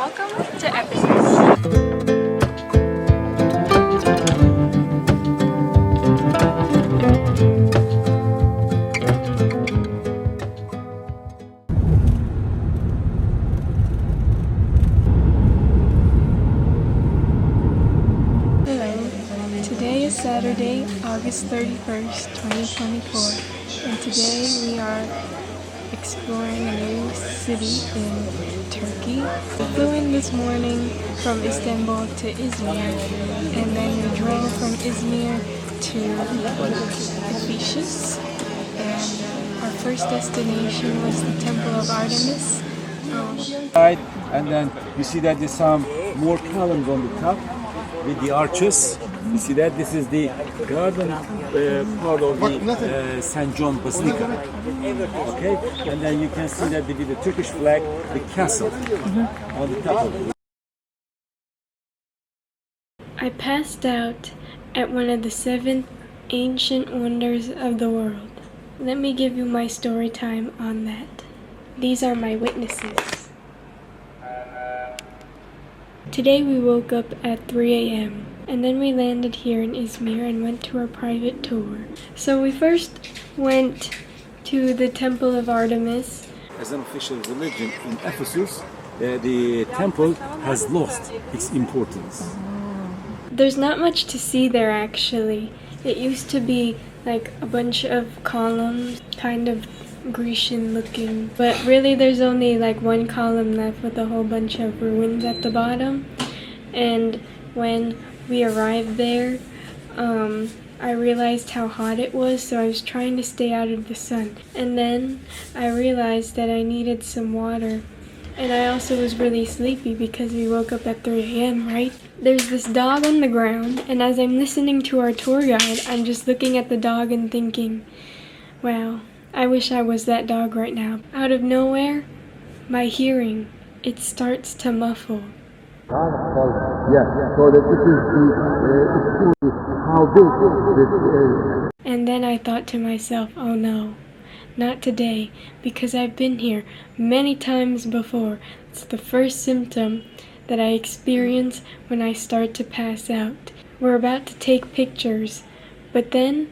Welcome to Ephesus. Today is Saturday, August 31st, 2024, and today we are exploring a new city in Turkey. We flew in this morning from Istanbul to Izmir, and then we drove from Izmir to Ephesus, and our first destination was the Temple of Artemis. Right, and then you see that there's some more columns on the top with the arches. You see that this is the garden part of the St. John Basilica. Okay, and then you can see that with the Turkish flag, the castle on the top of it. I passed out at one of the 7 ancient wonders of the world. Let me give you my story time on that. These are my witnesses. Today we woke up at 3 a.m. and then we landed here in Izmir and went to our private tour. So we first went to the Temple of Artemis. As an official religion in Ephesus, the temple has lost its importance. There's not much to see there actually. It used to be like a bunch of columns, kind of Grecian looking, but really there's only like one column left with a whole bunch of ruins at the bottom. And when we arrived there, I realized how hot it was, so I was trying to stay out of the sun. And then I realized that I needed some water. And I also was really sleepy because we woke up at 3 a.m., right? There's this dog on the ground, and as I'm listening to our tour guide, I'm just looking at the dog and thinking, wow, I wish I was that dog right now. Out of nowhere, my hearing, it starts to muffle. Yeah, so that this is how big this is. And then I thought to myself, oh no, not today, because I've been here many times before. It's the first symptom that I experience when I start to pass out. We're about to take pictures, but then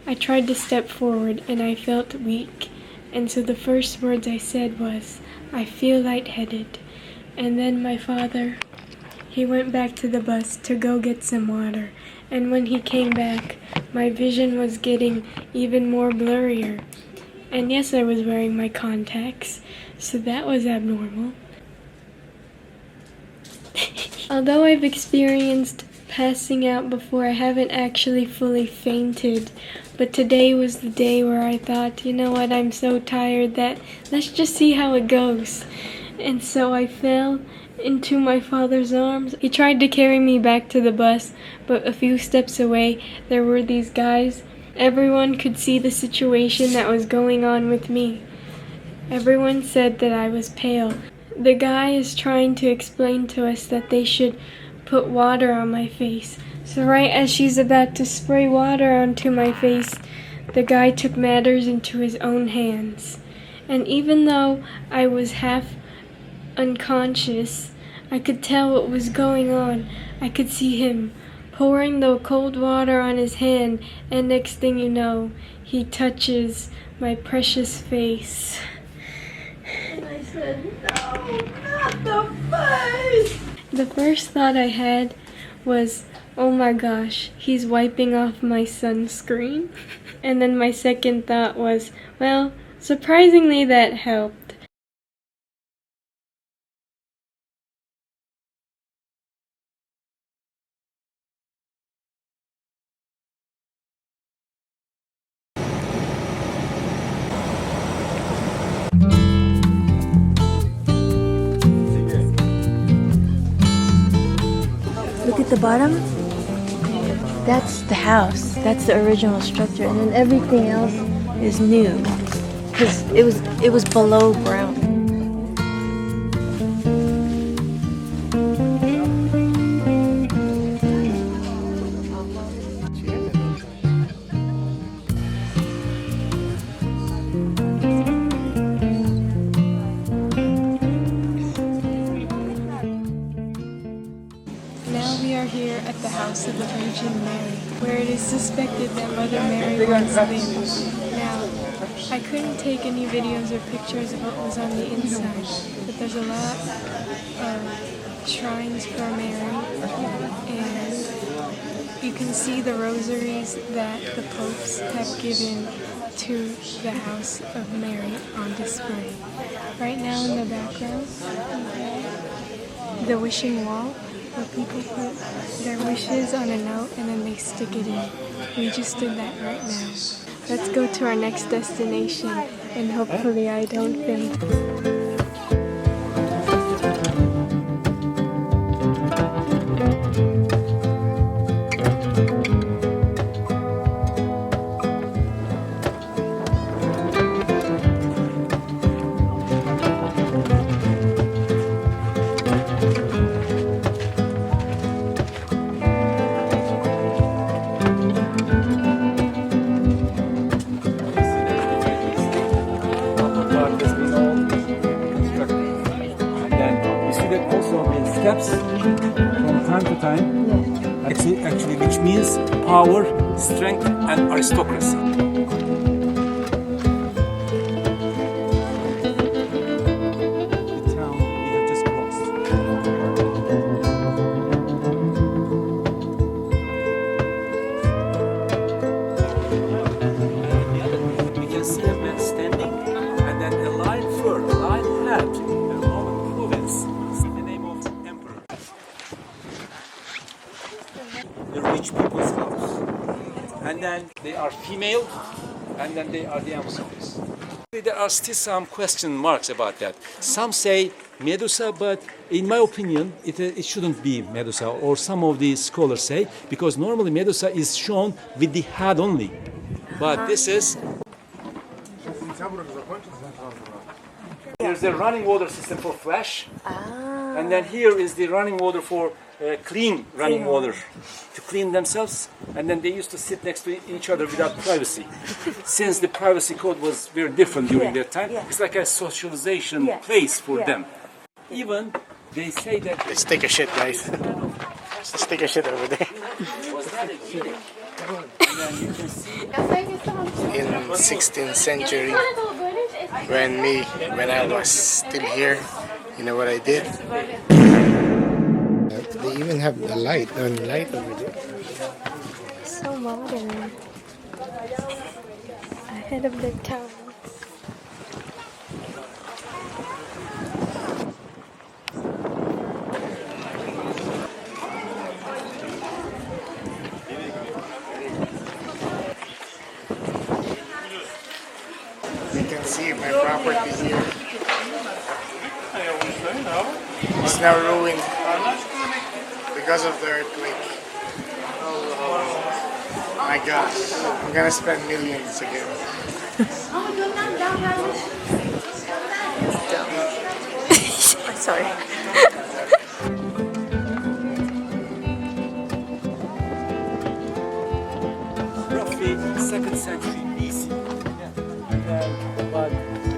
I tried to step forward and I felt weak. And so the first words I said was, I feel lightheaded. And then my father, he went back to the bus to go get some water. And when he came back, my vision was getting even more blurrier. And yes, I was wearing my contacts, so that was abnormal. Although I've experienced passing out before, I haven't actually fully fainted. But today was the day where I thought, you know what, I'm so tired that let's just see how it goes. And so I fell into my father's arms. He tried to carry me back to the bus, but a few steps away there were these guys. Everyone could see the situation that was going on with me. Everyone said that I was pale. The guy is trying to explain to us that they should put water on my face. So right as she's about to spray water onto my face, the guy took matters into his own hands. And even though I was half unconscious, I could tell what was going on. I could see him pouring the cold water on his hand, and next thing you know, he touches my precious face. And I said, no, not the face! The first thought I had was, oh my gosh, he's wiping off my sunscreen. And then my second thought was, well, surprisingly that helped. Look at the bottom. That's the house. That's the original structure, and then everything else is new because it was below ground. are here at the house of the Virgin Mary, where it is suspected that Mother Mary once lived. Now, I couldn't take any videos or pictures of what was on the inside, but there's a lot of shrines for Mary, and you can see the rosaries that the popes have given to the house of Mary on display. Right now in the background, the wishing wall, where people put their wishes on a note and then they stick it in. We just did that right now. Let's go to our next destination and hopefully I don't faint. Steps from time to time, actually, which means power, strength, and aristocracy. The town we have just crossed. We can see a man standing, and then a lion fur, a lion hat, a Roman province. The rich people's house, and then they are female, and then they are the Amazons. There are still some question marks about that. Some say Medusa, but in my opinion, it shouldn't be Medusa, or some of the scholars say, because normally Medusa is shown with the head only. But this is... Here's the running water system for flash, and then here is the running water for clean running water, to clean themselves, and then they used to sit next to each other without privacy. Since the privacy code was very different during that time, it's like a socialization place for them. Even they say that... Let's take a shit, guys. Let's take a shit over there. Was that a eunuch? And then you can see... In 16th century, when I was still here, you know what I did? They even have a light over there. So modern. Ahead of the town. You can see my property here. It's now ruined because of the earthquake. My gosh, I'm gonna spend millions again. Sorry. Roughly 2nd century BC. But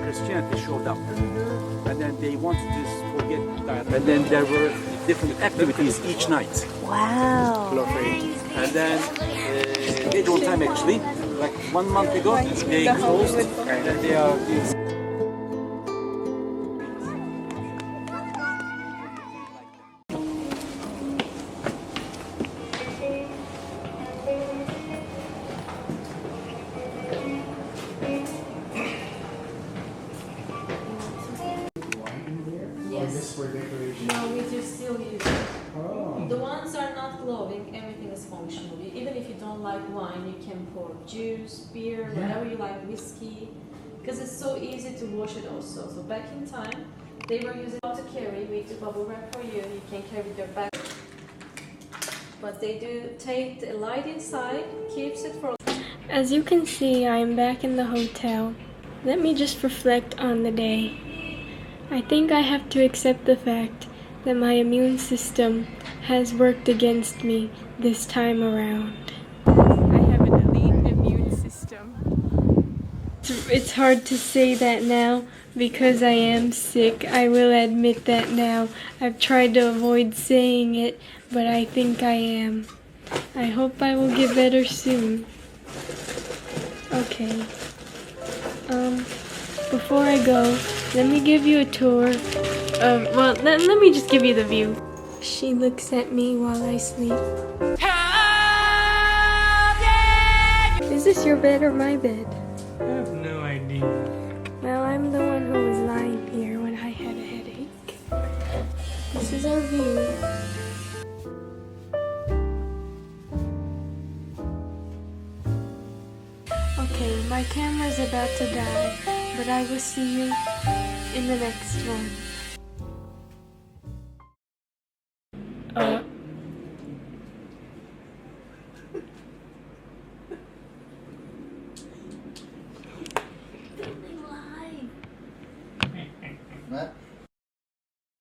Christianity showed up. And then they wanted to forget that. And then there were different activities each night. Wow. And then later on time actually, like 1 month ago, they closed and then they are doing... No, we just still use it. The ones are not glowing, everything is functional. Even if you don't like wine, you can pour juice, beer, whatever you like, whiskey, because it's so easy to wash it also. So back in time, they were using it to carry. We do bubble wrap for you, you can carry with your bag. But they do take the light inside, keeps it for... As you can see, I am back in the hotel. Let me just reflect on the day. I think I have to accept the fact that my immune system has worked against me this time around. I have an elite immune system. It's hard to say that now because I am sick. I will admit that now. I've tried to avoid saying it, but I think I am. I hope I will get better soon. Okay. Before I go, let me give you a tour of, well, let me just give you the view. She looks at me while I sleep. Is this your bed or my bed? I have no idea. Well, I'm the one who was lying here when I had a headache. This is our view. Okay, my camera's about to die, but I will see you in the next one.